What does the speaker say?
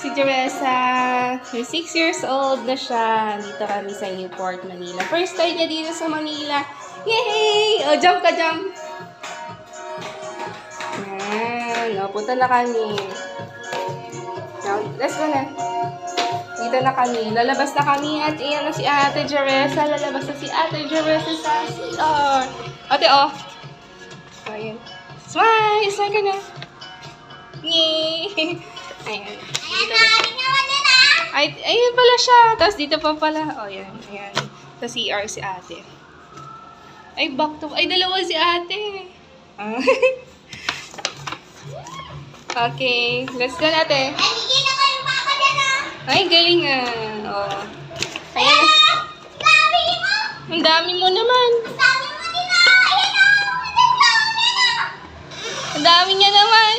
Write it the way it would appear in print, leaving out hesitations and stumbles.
Si Jeresa, 6 years old na siya. Dito kami sa Newport, Manila. First time niya dito sa Manila. Yay! O, jump ka, jump! Yan. O, punta na kami. Now, let's go na. Dito na kami. Lalabas na kami at iyan na si Ate Jeresa. Lalabas na si Ate Jeresa sa CR. Ate, oh. Ayan. Smile! Smile ka na. Yay! Ayan. Dito na. Ay, ayun pala siya. Tapos dito pa pala. O, oh, yan. Ayan. Sa CR si ate. Ay, back to... Ay, dalawa si ate. Okay. Let's go natin. Ay, galing ah. Oh. Ayan. Ang dami mo naman. Ang dami niya naman.